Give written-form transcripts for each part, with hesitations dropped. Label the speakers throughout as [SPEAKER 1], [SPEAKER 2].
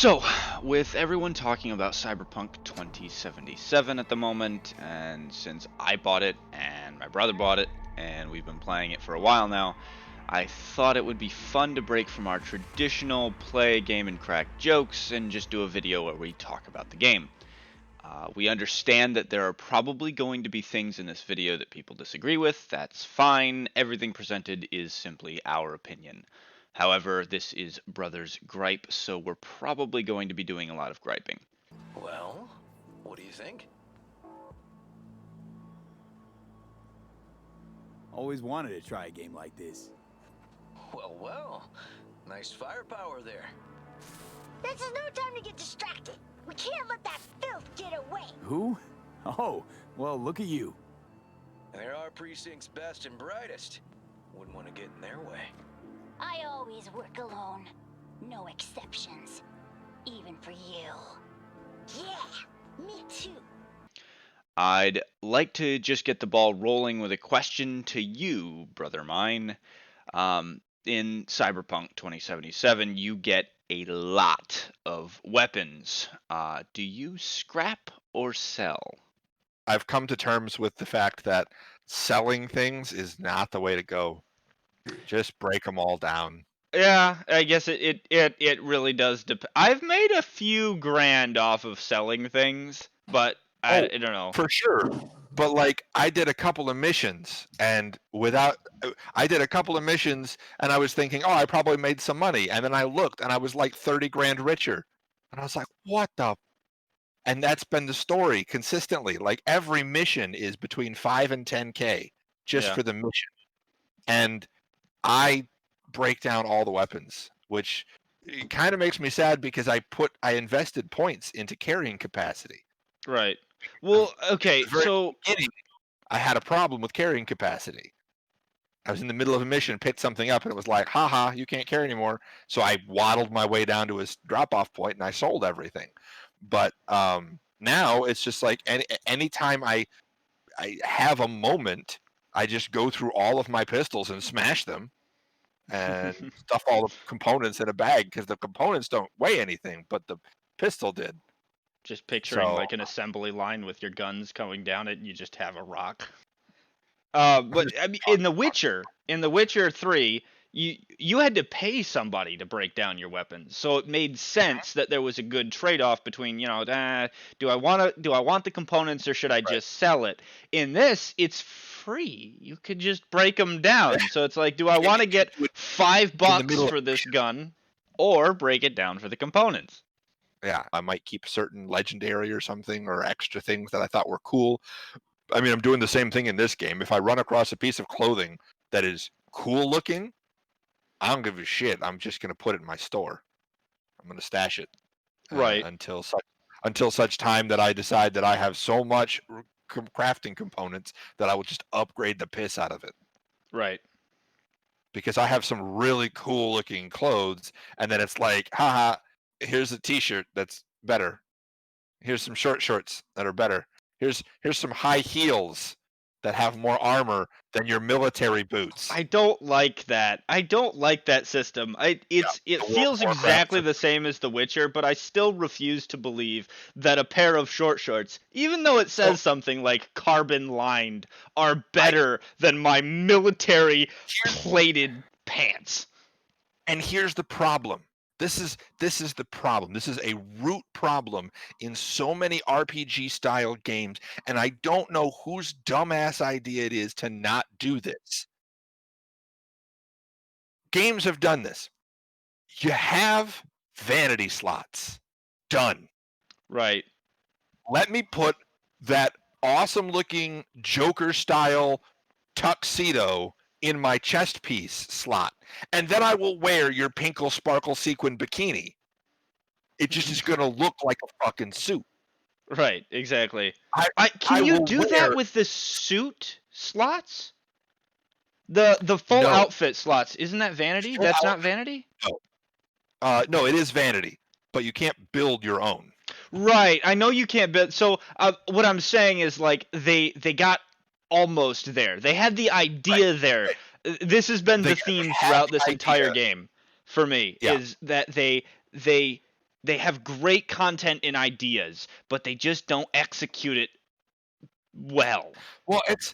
[SPEAKER 1] So, with everyone talking about Cyberpunk 2077 at the moment, and since I bought it and my brother bought it, and we've been playing it for a while now, I thought it would be fun to break from our traditional play a game and crack jokes and just do a video where we talk about the game. We understand that there are probably going to be things in this video that people disagree with. That's fine. Everything presented is simply our opinion. However, this is Brothers Gripe, so we're probably going to be doing a lot of griping.
[SPEAKER 2] Well, what do you think?
[SPEAKER 3] Always wanted to try a game like this.
[SPEAKER 2] Well, nice firepower there.
[SPEAKER 4] This is no time to get distracted. We can't let that filth get away.
[SPEAKER 3] Who? Oh, well, look at you.
[SPEAKER 2] They're our precinct's best and brightest. Wouldn't want to get in their way.
[SPEAKER 4] I always work alone. No exceptions. Even for you. Yeah, me too.
[SPEAKER 1] I'd like to just get the ball rolling with a question to you, brother mine. In Cyberpunk 2077, you get a lot of weapons. Do you scrap or sell?
[SPEAKER 5] I've come to terms with the fact that selling things is not the way to go. Just break them all down.
[SPEAKER 1] Yeah, I guess it really does depend. I've made a few grand off of selling things, but I don't know.
[SPEAKER 5] For sure. But like I did a couple of missions and I was thinking, oh, I probably made some money. And then I looked and I was like 30 grand richer. And I was like, what the? And that's been the story consistently. Like every mission is between 5 and 10K just for the mission. And I break down all the weapons, which kind of makes me sad because I invested points into carrying capacity.
[SPEAKER 1] Right. Well, okay, so
[SPEAKER 5] I had a problem with carrying capacity. I was in the middle of a mission, picked something up, and it was like, haha, you can't carry anymore. So I waddled my way down to his drop-off point, and I sold everything. But now it's just like anytime I have a moment, I just go through all of my pistols and smash them and stuff all the components in a bag because the components don't weigh anything, but the pistol did.
[SPEAKER 1] Just picturing like an assembly line with your guns coming down it, and you just have a rock. But I mean, in The Witcher 3, you had to pay somebody to break down your weapons, so it made sense that there was a good trade-off between, do I want the components or should I just sell it? In this, it's free. You could just break them down. So it's like, do I want to get $5 for this gun, or break it down for the components?
[SPEAKER 5] Yeah, I might keep certain legendary or something or extra things that I thought were cool. I mean, I'm doing the same thing in this game. If I run across a piece of clothing that is cool looking, I don't give a shit. I'm just going to put it in my store. I'm going to stash it.
[SPEAKER 1] Right.
[SPEAKER 5] Until such time that I decide that I have so much crafting components that I will just upgrade the piss out of it.
[SPEAKER 1] Right.
[SPEAKER 5] Because I have some really cool looking clothes, and then it's like, haha, here's a t-shirt that's better. Here's some short shorts that are better. Here's some high heels that have more armor than your military boots.
[SPEAKER 1] I don't like that. I don't like that system. It feels exactly the same as The Witcher, but I still refuse to believe that a pair of short shorts, even though it says something like carbon lined, are better than my military plated pants.
[SPEAKER 5] And here's the problem. This is the problem. This is a root problem in so many RPG style games, and I don't know whose dumbass idea it is to not do this. Games have done this. You have vanity slots. Done.
[SPEAKER 1] Right.
[SPEAKER 5] Let me put that awesome looking Joker style tuxedo in my chest piece slot, and then I will wear your pinkle sparkle sequin bikini. It just is going to look like a fucking suit.
[SPEAKER 1] Right, exactly. Can you do that with the suit slots? The full outfit slots, isn't that vanity? That's not vanity?
[SPEAKER 5] No. No, it is vanity, but you can't build your own.
[SPEAKER 1] Right, I know you can't build. So what I'm saying is, like, they got almost there. They had the idea there. Right. This has been the theme throughout this entire game for me, is that they They have great content and ideas, but they just don't execute it well.
[SPEAKER 5] Well, it's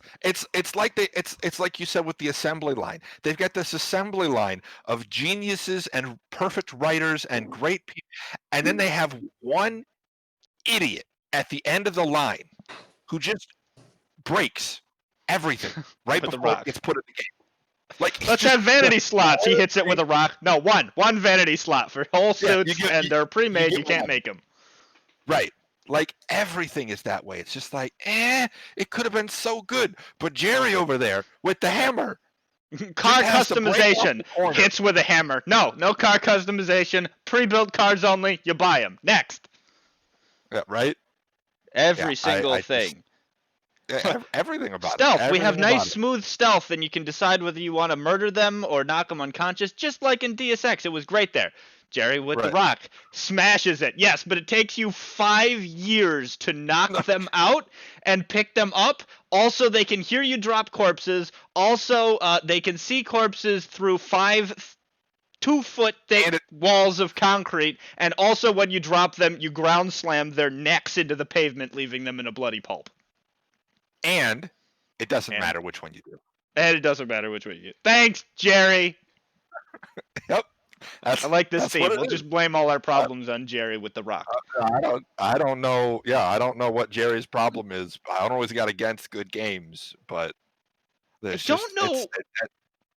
[SPEAKER 5] like it's like you said with the assembly line. They've got this assembly line of geniuses and perfect writers and great people, and then they have one idiot at the end of the line who just breaks everything right
[SPEAKER 1] With the
[SPEAKER 5] before it
[SPEAKER 1] rock.
[SPEAKER 5] gets put in the game. Like he's
[SPEAKER 1] Let's
[SPEAKER 5] just-
[SPEAKER 1] have vanity slots. He hits it with a rock. No, one vanity slot for whole suits, and they're pre-made. You can't make them.
[SPEAKER 5] Right. Like everything is that way. It's just like, it could have been so good. But Jerry over there with the hammer.
[SPEAKER 1] Car
[SPEAKER 5] has to break off
[SPEAKER 1] customization.
[SPEAKER 5] the corner.
[SPEAKER 1] Hits with a hammer. No car customization. Pre-built cars only. You buy them. Next.
[SPEAKER 5] Yeah, right?
[SPEAKER 1] Every
[SPEAKER 5] Yeah,
[SPEAKER 1] single
[SPEAKER 5] I
[SPEAKER 1] thing.
[SPEAKER 5] Everything about
[SPEAKER 1] Stealth.
[SPEAKER 5] it.
[SPEAKER 1] We have
[SPEAKER 5] Everything
[SPEAKER 1] nice,
[SPEAKER 5] about it.
[SPEAKER 1] smooth stealth, and you can decide whether you want to murder them or knock them unconscious, just like in Deus Ex. It was great there. Jerry with the
[SPEAKER 5] Right.
[SPEAKER 1] rock smashes it. Yes, but it takes you 5 years to knock them out and pick them up. Also, they can hear you drop corpses. Also, they can see corpses through 2-foot thick walls of concrete. And also, when you drop them, you ground slam their necks into the pavement, leaving them in a bloody pulp.
[SPEAKER 5] And it doesn't
[SPEAKER 1] And-
[SPEAKER 5] matter which one you do.
[SPEAKER 1] And it doesn't matter which way you get. Thanks, Jerry.
[SPEAKER 5] Yep.
[SPEAKER 1] I like this
[SPEAKER 5] that's
[SPEAKER 1] theme.
[SPEAKER 5] what it
[SPEAKER 1] We'll
[SPEAKER 5] is.
[SPEAKER 1] just blame all our problems on Jerry with the rock.
[SPEAKER 5] I don't know. Yeah, I don't know what Jerry's problem is. I don't know what he's got against good games, but there's
[SPEAKER 1] don't know-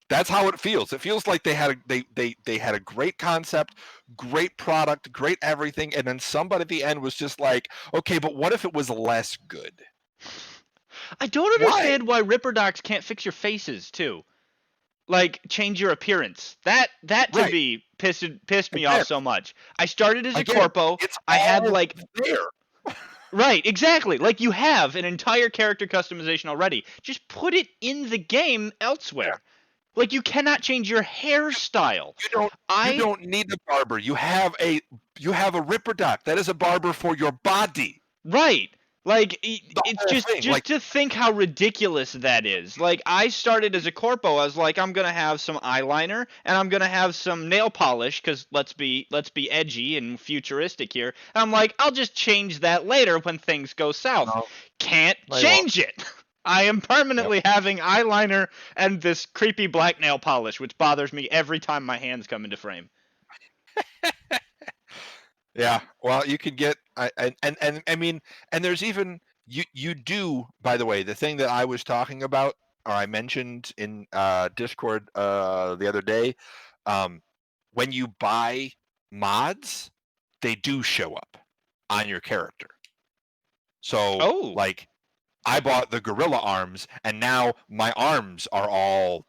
[SPEAKER 5] that's how it feels. It feels like they had a great concept, great product, great everything, and then somebody at the end was just like, okay, but what if it was less good?
[SPEAKER 1] I don't understand why Ripper Docs can't fix your faces too. Like change your appearance. That to
[SPEAKER 5] Right.
[SPEAKER 1] me pissed me
[SPEAKER 5] Again.
[SPEAKER 1] off so much. I started as a
[SPEAKER 5] Again,
[SPEAKER 1] corpo.
[SPEAKER 5] It's
[SPEAKER 1] I had
[SPEAKER 5] all
[SPEAKER 1] like
[SPEAKER 5] there.
[SPEAKER 1] right, exactly. Like you have an entire character customization already. Just put it in the game elsewhere. Like you cannot change your hairstyle.
[SPEAKER 5] You don't need a barber. You have a Ripper Doc. That is a barber for your body.
[SPEAKER 1] Right. Like it's
[SPEAKER 5] whole
[SPEAKER 1] just
[SPEAKER 5] thing, like-
[SPEAKER 1] to think how ridiculous that is. Like I started as a corpo, I was like I'm going to have some eyeliner and I'm going to have some nail polish cuz let's be edgy and futuristic here. And I'm like I'll just change that later when things go south.
[SPEAKER 5] No.
[SPEAKER 1] Can't
[SPEAKER 5] They
[SPEAKER 1] change it. I am permanently having eyeliner and this creepy black nail polish which bothers me every time my hands come into frame.
[SPEAKER 5] Yeah, well, you could get, and I mean, and there's even you do. By the way, the thing that I was talking about, or I mentioned in Discord the other day, when you buy mods, they do show up on your character. So,
[SPEAKER 1] Oh.
[SPEAKER 5] like, I bought the gorilla arms, and now my arms are all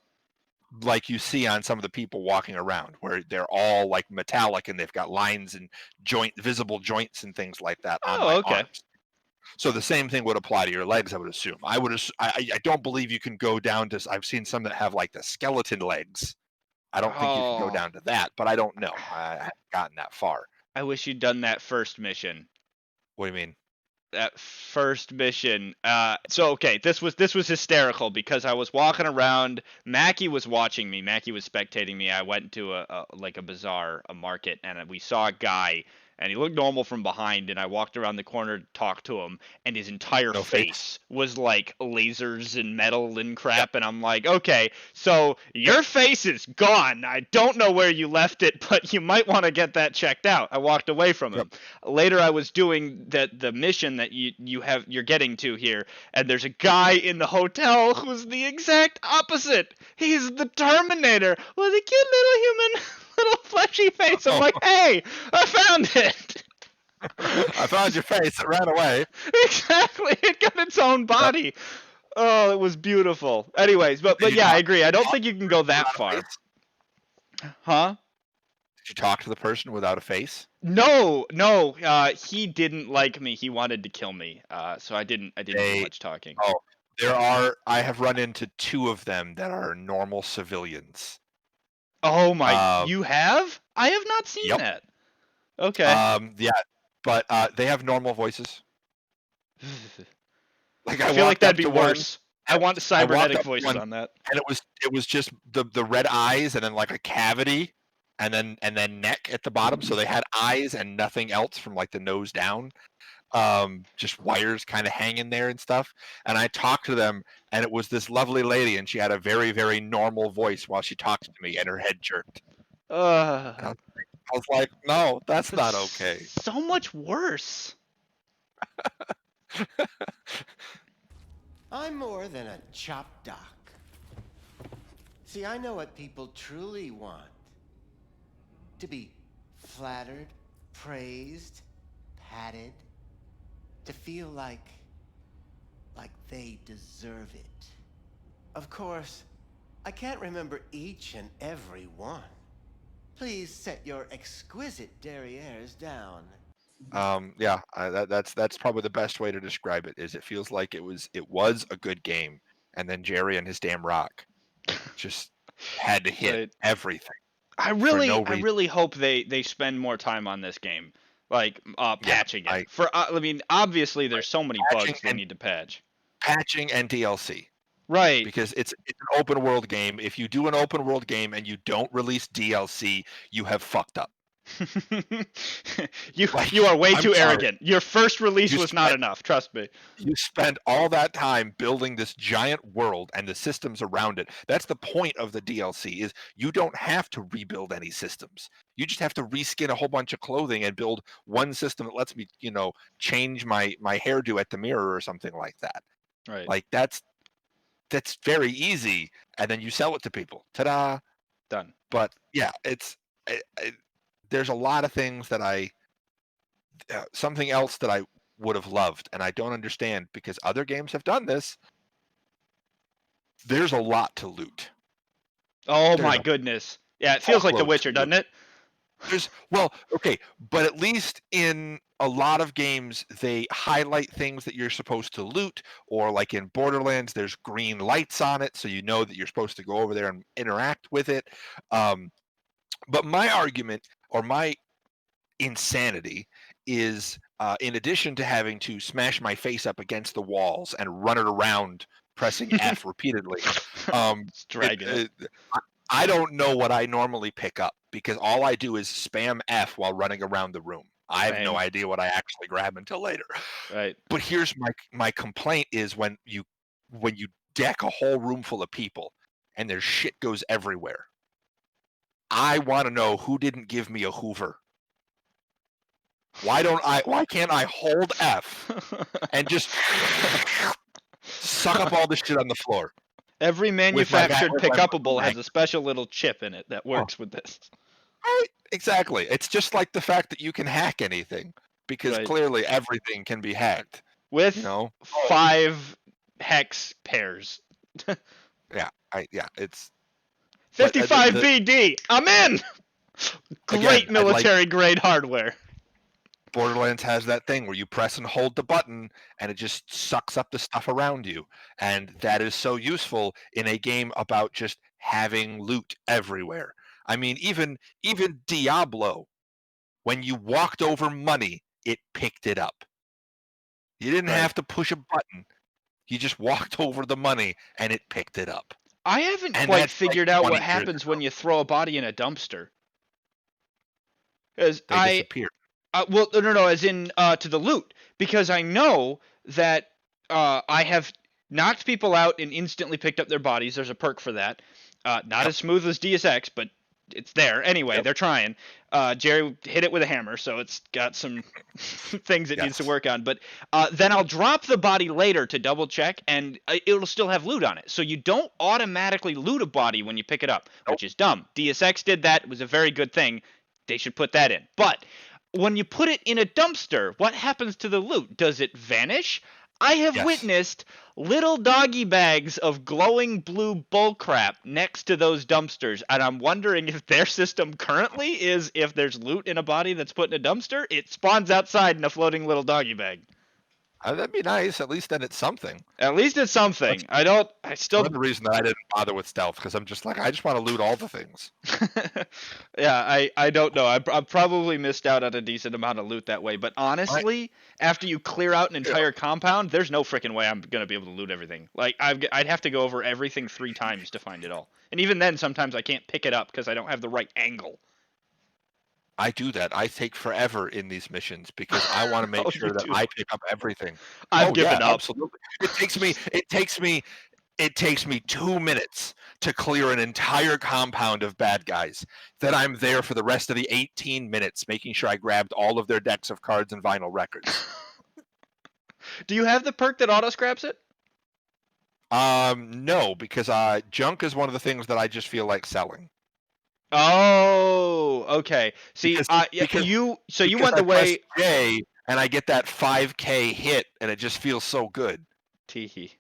[SPEAKER 5] like you see on some of the people walking around, where they're all like metallic and they've got lines and visible joints and things like that on my
[SPEAKER 1] okay.
[SPEAKER 5] arms. So the same thing would apply to your legs, I would assume. I don't believe you can go down to. I've seen some that have like the skeleton legs. I don't think you can go down to that, but I don't know. I haven't gotten that far.
[SPEAKER 1] I wish you'd done that first mission.
[SPEAKER 5] What do you mean?
[SPEAKER 1] That first mission. So okay, this was hysterical because I was walking around. Mackie was watching me. Mackie was spectating me. I went to a bazaar, a market, and we saw a guy, and he looked normal from behind. And I walked around the corner to talk to him, and his entire
[SPEAKER 5] No
[SPEAKER 1] face was like lasers and metal and crap. And I'm like, okay, so your face is gone. I don't know where you left it, but you might want to get that checked out. I walked away from him. Later, I was doing the mission that you're getting to here, and there's a guy in the hotel who's the exact opposite. He's the Terminator with a cute little human, little fleshy face. I'm like, hey, I found it.
[SPEAKER 5] I found your face. It ran away.
[SPEAKER 1] Exactly. It got its own body. Oh, it was beautiful. Anyways, but
[SPEAKER 5] Did you
[SPEAKER 1] yeah, I
[SPEAKER 5] talk-
[SPEAKER 1] agree. I don't think you can go that far. Huh?
[SPEAKER 5] Did you talk to the person without a face?
[SPEAKER 1] No. He didn't like me. He wanted to kill me. So I didn't do much talking.
[SPEAKER 5] Oh, I have run into 2 of them that are normal civilians.
[SPEAKER 1] Oh my! You have? I have not seen
[SPEAKER 5] Yep.
[SPEAKER 1] that. Okay.
[SPEAKER 5] Yeah, but they have normal voices. Like
[SPEAKER 1] I feel like
[SPEAKER 5] walked up
[SPEAKER 1] that'd be
[SPEAKER 5] to one,
[SPEAKER 1] worse. I want
[SPEAKER 5] I walked
[SPEAKER 1] cybernetic
[SPEAKER 5] up to
[SPEAKER 1] voices
[SPEAKER 5] one,
[SPEAKER 1] on that.
[SPEAKER 5] and it was just the red eyes and then like a cavity, and then neck at the bottom. So they had eyes and nothing else from like the nose down. Just wires kind of hanging there and stuff. And I talked to them, and it was this lovely lady, and she had a very, very normal voice while she talked to me, and her head jerked. And
[SPEAKER 1] Uh,
[SPEAKER 5] I was like, no, that's
[SPEAKER 1] that's
[SPEAKER 5] not okay.
[SPEAKER 1] so much worse.
[SPEAKER 6] I'm more than a chopped dock. See, I know what people truly want. To be flattered, praised, patted. To feel like they deserve it. Of course, I can't remember each and every one. Please set your exquisite derrieres down.
[SPEAKER 5] Yeah, that's probably the best way to describe it. Is it feels like it was a good game, and then Jerry and his damn rock just had to hit
[SPEAKER 1] Right.
[SPEAKER 5] everything
[SPEAKER 1] I
[SPEAKER 5] for no
[SPEAKER 1] I
[SPEAKER 5] reason.
[SPEAKER 1] really hope they spend more time on this game, like
[SPEAKER 5] Yeah,
[SPEAKER 1] patching it. I mean, obviously there's so many
[SPEAKER 5] patching
[SPEAKER 1] bugs they need to patch.
[SPEAKER 5] and DLC,
[SPEAKER 1] Right.
[SPEAKER 5] because it's an open world game. If you do an open world game and you don't release DLC, you have fucked up. Like,
[SPEAKER 1] You are way
[SPEAKER 5] I'm
[SPEAKER 1] too
[SPEAKER 5] sorry.
[SPEAKER 1] arrogant. Your first release
[SPEAKER 5] You
[SPEAKER 1] was not
[SPEAKER 5] spent-
[SPEAKER 1] enough. Trust me.
[SPEAKER 5] You spend all that time building this giant world and the systems around it. That's the point of the DLC, is you don't have to rebuild any systems. You just have to reskin a whole bunch of clothing and build one system that lets me, change my hairdo at the mirror or something like that.
[SPEAKER 1] Right.
[SPEAKER 5] Like that's very easy, and then you sell it to people. Ta-da!
[SPEAKER 1] Done.
[SPEAKER 5] But yeah, there's a lot of things that something else that I would have loved, and I don't understand because other games have done this. There's a lot to loot.
[SPEAKER 1] Oh
[SPEAKER 5] There's
[SPEAKER 1] my
[SPEAKER 5] a
[SPEAKER 1] goodness. Yeah, it feels like The
[SPEAKER 5] fuckload
[SPEAKER 1] Witcher,
[SPEAKER 5] to
[SPEAKER 1] doesn't
[SPEAKER 5] loot.
[SPEAKER 1] it?
[SPEAKER 5] Okay, but at least in a lot of games they highlight things that you're supposed to loot, or like in Borderlands, there's green lights on it, so you know that you're supposed to go over there and interact with it. But my argument, or my insanity, is in addition to having to smash my face up against the walls and run it around pressing F repeatedly,
[SPEAKER 1] It's dragging it.
[SPEAKER 5] I don't know what I normally pick up because all I do is spam F while running around the room. I have no
[SPEAKER 1] Same.
[SPEAKER 5] idea what I actually grab until later.
[SPEAKER 1] Right.
[SPEAKER 5] But here's my complaint is when you deck a whole room full of people and their shit goes everywhere. I want to know who didn't give me a Hoover. Why can't I hold F and just suck up all the shit on the floor?
[SPEAKER 1] Every
[SPEAKER 5] With my
[SPEAKER 1] manufactured
[SPEAKER 5] with my
[SPEAKER 1] pickupable has
[SPEAKER 5] mag.
[SPEAKER 1] a special little chip in it that works with this.
[SPEAKER 5] Right, exactly. It's just like the fact that you can hack anything, because
[SPEAKER 1] Right.
[SPEAKER 5] clearly everything can be hacked.
[SPEAKER 1] With
[SPEAKER 5] You know?
[SPEAKER 1] 5 hex pairs.
[SPEAKER 5] Yeah, it's
[SPEAKER 1] 55
[SPEAKER 5] the-
[SPEAKER 1] VD. I'm in. Great
[SPEAKER 5] Again, I'd like-
[SPEAKER 1] military grade hardware.
[SPEAKER 5] Borderlands has that thing where you press and hold the button and it just sucks up the stuff around you. And that is so useful in a game about just having loot everywhere. I mean, even Diablo, when you walked over money, it picked it up. You didn't
[SPEAKER 1] Right.
[SPEAKER 5] have to push a button. You just walked over the money and it picked it up.
[SPEAKER 1] I haven't
[SPEAKER 5] And
[SPEAKER 1] quite
[SPEAKER 5] that's like
[SPEAKER 1] figured out
[SPEAKER 5] 20
[SPEAKER 1] what
[SPEAKER 5] years
[SPEAKER 1] happens when
[SPEAKER 5] ago.
[SPEAKER 1] you throw a body in a dumpster. Because
[SPEAKER 5] They disappeared.
[SPEAKER 1] well, no, as in to the loot, because I know that I have knocked people out and instantly picked up their bodies. There's a perk for that. Not
[SPEAKER 5] Yep.
[SPEAKER 1] as smooth as DSX, but it's there anyway.
[SPEAKER 5] Yep.
[SPEAKER 1] They're trying. Jerry hit it with a hammer, so it's got some things it needs to
[SPEAKER 5] Yes.
[SPEAKER 1] work on. But then I'll drop the body later to double check, and it'll still have loot on it. So you don't automatically loot a body when you pick it up, which is dumb. DSX did that. It was a very good thing. They should put that in. But when you put it in a dumpster, what happens to the loot? Does it vanish? I have
[SPEAKER 5] Yes.
[SPEAKER 1] witnessed little doggy bags of glowing blue bullcrap next to those dumpsters, and I'm wondering if their system currently is, if there's loot in a body that's put in a dumpster, it spawns outside in a floating little doggy bag.
[SPEAKER 5] That'd be nice. At least then it's something.
[SPEAKER 1] At least it's something. I still
[SPEAKER 5] Another reason that I didn't bother with stealth, because I'm just like, I just want to loot all the things.
[SPEAKER 1] Yeah, I don't know. I probably missed out on a decent amount of loot that way. But honestly, after you clear out an entire compound, there's no freaking way I'm gonna be able to loot everything. Like I'd have to go over everything 3 times to find it all. And even then, sometimes I can't pick it up because I don't have the right angle.
[SPEAKER 5] I do that. I take forever in these missions because I want to make
[SPEAKER 1] Oh, you
[SPEAKER 5] sure that
[SPEAKER 1] do.
[SPEAKER 5] I pick up everything.
[SPEAKER 1] I've
[SPEAKER 5] Oh yeah,
[SPEAKER 1] given up.
[SPEAKER 5] absolutely. It takes me 2 minutes to clear an entire compound of bad guys. Then I'm there for the rest of the 18 minutes, making sure I grabbed all of their decks of cards and vinyl records.
[SPEAKER 1] Do you have the perk that auto scraps it?
[SPEAKER 5] No, because junk is one of the things that I just feel like selling.
[SPEAKER 1] Oh, okay. See,
[SPEAKER 5] Because
[SPEAKER 1] yeah,
[SPEAKER 5] because
[SPEAKER 1] you
[SPEAKER 5] because
[SPEAKER 1] went
[SPEAKER 5] I
[SPEAKER 1] the
[SPEAKER 5] press
[SPEAKER 1] way.
[SPEAKER 5] J and I get that 5K hit, and it just feels so good.
[SPEAKER 1] Teehee.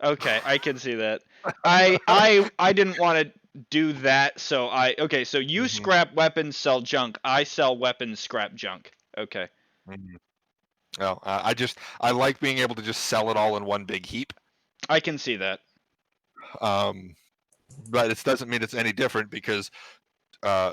[SPEAKER 1] Okay, I can see that. I didn't want to do that, so okay. So you
[SPEAKER 5] Mhm,
[SPEAKER 1] scrap weapons, sell junk. I sell weapons, scrap junk. Okay,
[SPEAKER 5] mhm. No, I like being able to just sell it all in one big heap.
[SPEAKER 1] I can see that.
[SPEAKER 5] Um, but it doesn't mean it's any different because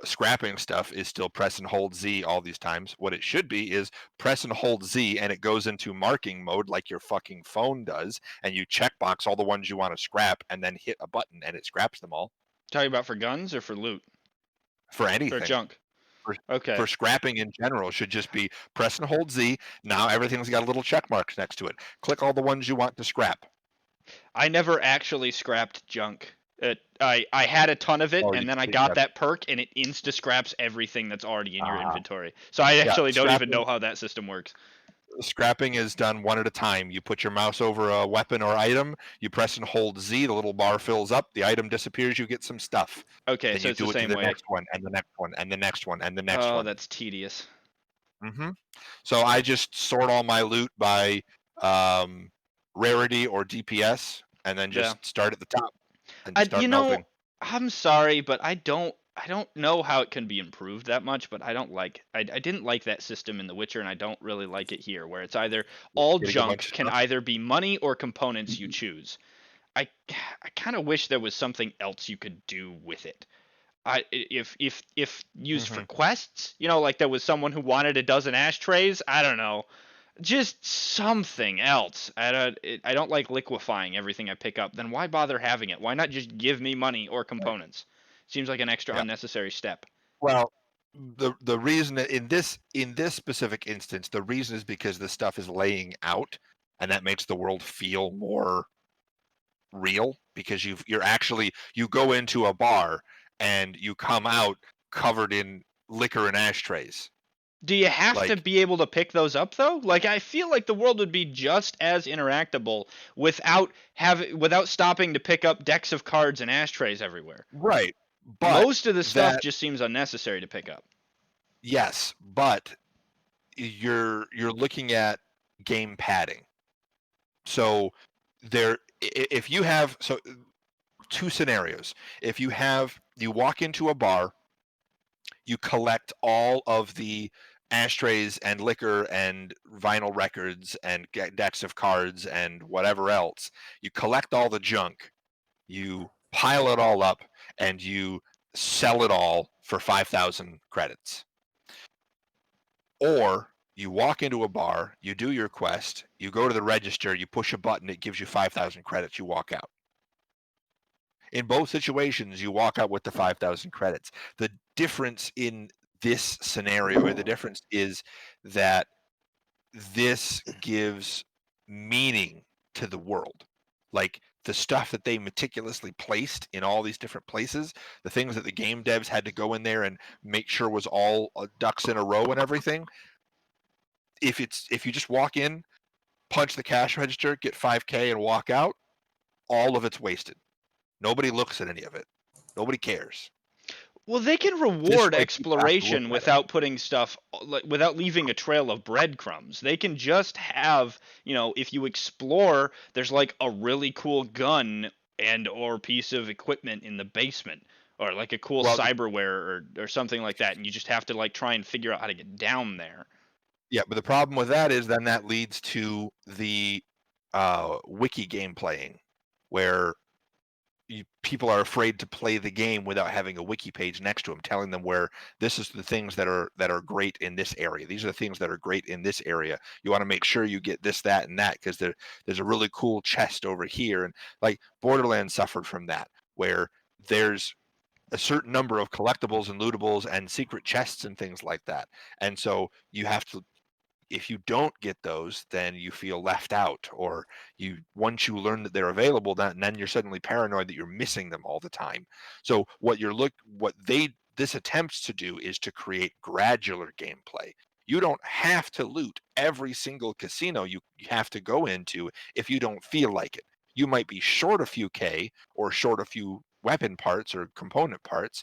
[SPEAKER 5] scrapping stuff is still press and hold Z all these times. What it should be is press and hold Z and it goes into marking mode like your fucking phone does, and you checkbox all the ones you want to scrap and then hit a button and it scraps them all
[SPEAKER 1] Talking about for guns or for loot?
[SPEAKER 5] for
[SPEAKER 1] For
[SPEAKER 5] anything.
[SPEAKER 1] junk.
[SPEAKER 5] For,
[SPEAKER 1] Okay.
[SPEAKER 5] for scrapping in general should just be press and hold Z. Now everything's got little check marks next to it. Click all the ones you want to scrap.
[SPEAKER 1] I never actually scrapped junk. I had a ton of it,
[SPEAKER 5] Oh,
[SPEAKER 1] and then I
[SPEAKER 5] yeah.
[SPEAKER 1] got that perk, and it insta scraps everything that's already in your
[SPEAKER 5] Uh,
[SPEAKER 1] inventory. So I
[SPEAKER 5] yeah,
[SPEAKER 1] actually don't even
[SPEAKER 5] scrapping
[SPEAKER 1] know how that system works.
[SPEAKER 5] scrapping is done one at a time. You put your mouse over a weapon or item, you press and hold Z, the little bar fills up, the item disappears, you get some stuff.
[SPEAKER 1] Okay,
[SPEAKER 5] Then
[SPEAKER 1] so
[SPEAKER 5] you
[SPEAKER 1] it's the
[SPEAKER 5] do it to
[SPEAKER 1] same
[SPEAKER 5] the
[SPEAKER 1] way.
[SPEAKER 5] next one and the next one and the next one and the next
[SPEAKER 1] Oh,
[SPEAKER 5] one.
[SPEAKER 1] that's tedious.
[SPEAKER 5] hmm So I just sort all my loot by um, rarity or DPS, and then
[SPEAKER 1] Yeah.
[SPEAKER 5] just start at the top and start
[SPEAKER 1] You know,
[SPEAKER 5] melting.
[SPEAKER 1] I'm sorry, but I don't know how it can be improved that much, but I didn't like that system in The Witcher, and I don't really like it here, where it's either all
[SPEAKER 5] Getting a
[SPEAKER 1] junk
[SPEAKER 5] bunch of
[SPEAKER 1] can
[SPEAKER 5] stuff.
[SPEAKER 1] either be money or components you choose. I I kind of wish there was something else you could do with it. If used for
[SPEAKER 5] hmm
[SPEAKER 1] quests, like there was someone who wanted a dozen ashtrays. I don't know, just something else. I don't like liquefying everything I pick up. Then why bother having it? Why not just give me money or components? Seems like an extra
[SPEAKER 5] Yeah.
[SPEAKER 1] unnecessary step.
[SPEAKER 5] Well, the reason in this specific instance, the reason is because the stuff is laying out, and that makes the world feel more real because you go into a bar and you come out covered in liquor and ashtrays.
[SPEAKER 1] Do you have to
[SPEAKER 5] Like,
[SPEAKER 1] be able to pick those up though? Like I feel like the world would be just as interactable without stopping to pick up decks of cards and ashtrays everywhere.
[SPEAKER 5] right, but
[SPEAKER 1] Most of the stuff
[SPEAKER 5] that
[SPEAKER 1] just seems unnecessary to pick up.
[SPEAKER 5] yes, but you're looking at game padding. So if you have two scenarios. If you walk into a bar, you collect all of the ashtrays and liquor and vinyl records and decks of cards and whatever else. You collect all the junk, you pile it all up, and you sell it all for 5,000 credits. Or you walk into a bar, you do your quest, you go to the register, you push a button, it gives you 5,000 credits, you walk out. In both situations, you walk out with the 5,000 credits. The difference in this scenario, or the difference is that this gives meaning to the world. Like the stuff that they meticulously placed in all these different places, the things that the game devs had to go in there and make sure was all ducks in a row and everything. If you just walk in, punch the cash register, get 5K and walk out, all of it's wasted. Nobody looks at any of it. Nobody cares.
[SPEAKER 1] Well, they can
[SPEAKER 5] This
[SPEAKER 1] reward
[SPEAKER 5] way, people have to look
[SPEAKER 1] exploration
[SPEAKER 5] at it.
[SPEAKER 1] without putting stuff without leaving a trail of breadcrumbs. They can just have, if you explore, there's like a really cool gun and or piece of equipment in the basement or like a cool
[SPEAKER 5] Well,
[SPEAKER 1] cyberware or something like that, and you just have to like try and figure out how to get down there.
[SPEAKER 5] yeah, but the problem with that is then that leads to the wiki game playing, where people are afraid to play the game without having a wiki page next to them, telling them where this is the things that are great in this area. These are the things that are great in this area. You want to make sure you get this, that, and that because there's a really cool chest over here. And like Borderlands suffered from that, where there's a certain number of collectibles and lootables and secret chests and things like that. And so you have to, if you don't get those, then you feel left out, or you once you learn that they're available, then you're suddenly paranoid that you're missing them all the time. So what this attempts to do is to create gradual gameplay. You don't have to loot every single casino you have to go into if you don't feel like it. You might be short a few K or short a few weapon parts or component parts,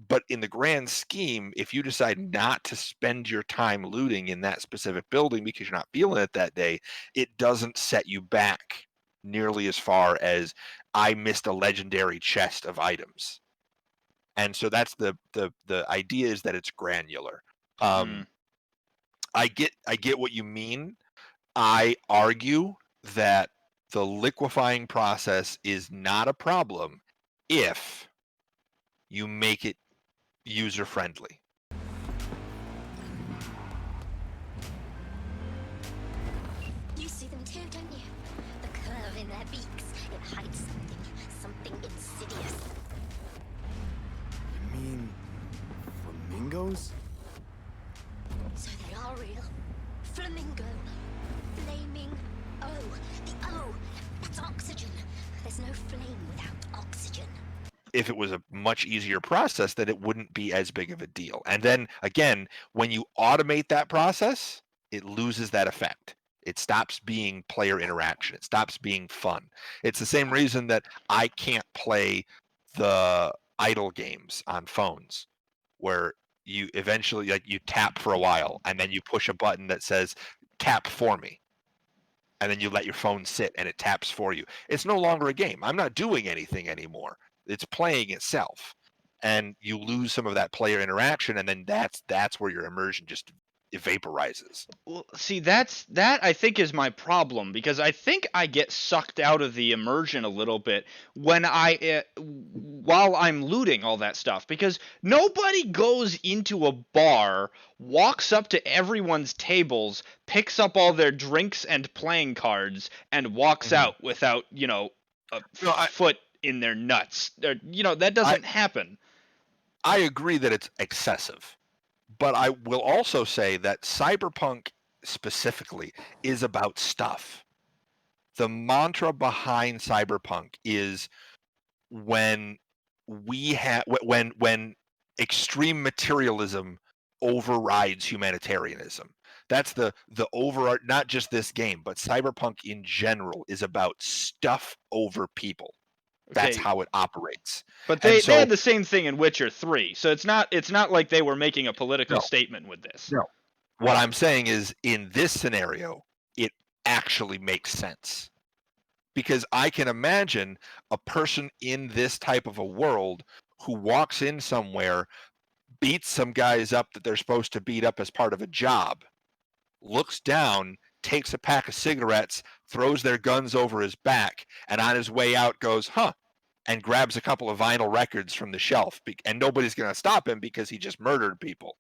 [SPEAKER 5] but in the grand scheme, if you decide not to spend your time looting in that specific building because you're not feeling it that day, it doesn't set you back nearly as far as I missed a legendary chest of items. And so that's the idea, is that it's granular.
[SPEAKER 1] Mm.
[SPEAKER 5] I get what you mean. I argue that the liquefying process is not a problem if you make it user friendly.
[SPEAKER 4] You see them too, don't you? The curve in their beaks. It hides something insidious.
[SPEAKER 3] You mean flamingos?
[SPEAKER 4] So they are real. Flamingo. Flaming O. The O. That's oxygen. There's no flame without oxygen.
[SPEAKER 5] If it was a much easier process, then it wouldn't be as big of a deal. And then again, when you automate that process, it loses that effect. It stops being player interaction. It stops being fun. It's the same reason that I can't play the idle games on phones, where you eventually, like, you tap for a while and then you push a button that says tap for me, and then you let your phone sit and it taps for you. It's no longer a game. I'm not doing anything anymore. It's playing itself, and you lose some of that player interaction, and then that's where your immersion just vaporizes.
[SPEAKER 1] Well, see, that I think is my problem, because I think I get sucked out of the immersion a little bit when while I'm looting all that stuff, because nobody goes into a bar, walks up to everyone's tables, picks up all their drinks and playing cards, and walks
[SPEAKER 5] Mhm.
[SPEAKER 1] out without, a
[SPEAKER 5] No,
[SPEAKER 1] foot in their nuts. That
[SPEAKER 5] I
[SPEAKER 1] doesn't happen.
[SPEAKER 5] I agree that it's excessive, but I will also say that Cyberpunk specifically is about stuff. The mantra behind Cyberpunk is, when when extreme materialism overrides humanitarianism. That's the overart. Not just this game, but Cyberpunk in general is about stuff over people. That's
[SPEAKER 1] Okay,
[SPEAKER 5] how it operates.
[SPEAKER 1] but
[SPEAKER 5] And
[SPEAKER 1] they
[SPEAKER 5] so,
[SPEAKER 1] had the same thing in Witcher 3, so it's not like they were making a political
[SPEAKER 5] no,
[SPEAKER 1] statement with this.
[SPEAKER 5] no. What I'm saying is, in this scenario, it actually makes sense, because I can imagine a person in this type of a world who walks in somewhere, beats some guys up that they're supposed to beat up as part of a job, looks down, takes a pack of cigarettes, throws their guns over his back, and on his way out goes, huh, and grabs a couple of vinyl records from the shelf, and nobody's going to stop him because he just murdered people,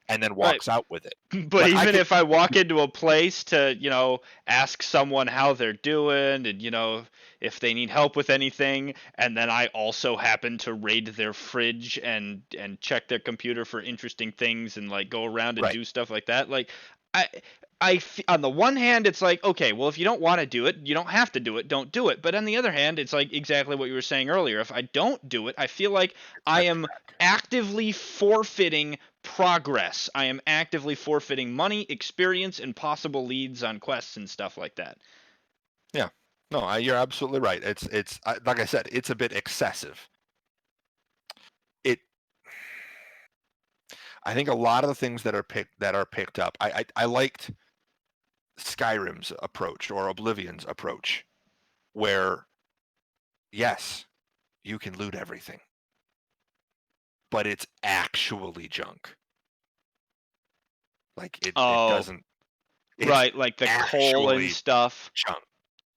[SPEAKER 5] and then
[SPEAKER 1] Right.
[SPEAKER 5] walks out with it.
[SPEAKER 1] But
[SPEAKER 5] Like, I
[SPEAKER 1] even
[SPEAKER 5] could,
[SPEAKER 1] if I walk into a place to, ask someone how they're doing, and, if they need help with anything, and then I also happen to raid their fridge and check their computer for interesting things, and like go around and
[SPEAKER 5] right,
[SPEAKER 1] do stuff like that, like I on the one hand, it's like, okay, well, if you don't want to do it, you don't have to do it, don't do it. But on the other hand, it's like exactly what you were saying earlier. If I don't do it, I feel like I
[SPEAKER 5] set you
[SPEAKER 1] am
[SPEAKER 5] back.
[SPEAKER 1] actively forfeiting progress. I am actively forfeiting money, experience, and possible leads on quests and stuff like that.
[SPEAKER 5] Yeah, no, you're absolutely right. It's like I said, it's a bit excessive. It I think a lot of the things that are picked up. I liked Skyrim's approach, or Oblivion's approach, where, yes, you can loot everything, but it's actually junk. Like, it
[SPEAKER 1] Oh,
[SPEAKER 5] doesn't. It's
[SPEAKER 1] right, like the coal and
[SPEAKER 5] actually
[SPEAKER 1] stuff.
[SPEAKER 5] junk.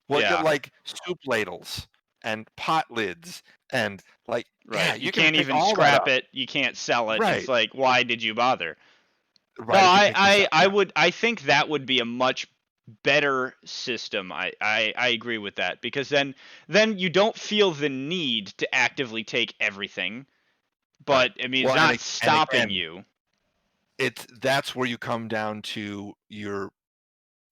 [SPEAKER 5] Well,
[SPEAKER 1] Yeah,
[SPEAKER 5] like soup ladles and pot lids, and, like, yeah,
[SPEAKER 1] right. You
[SPEAKER 5] you can
[SPEAKER 1] can't
[SPEAKER 5] pick
[SPEAKER 1] even
[SPEAKER 5] all that
[SPEAKER 1] scrap
[SPEAKER 5] up.
[SPEAKER 1] it. You can't sell it. It's
[SPEAKER 5] Right.
[SPEAKER 1] like, why did you bother? No,
[SPEAKER 5] Why did you pick this up? Yeah.
[SPEAKER 1] I think that would be a much better system. I agree with that, because then you don't feel the need to actively take everything. But I mean, it's
[SPEAKER 5] Well,
[SPEAKER 1] not stopping
[SPEAKER 5] again,
[SPEAKER 1] you.
[SPEAKER 5] that's where you come down to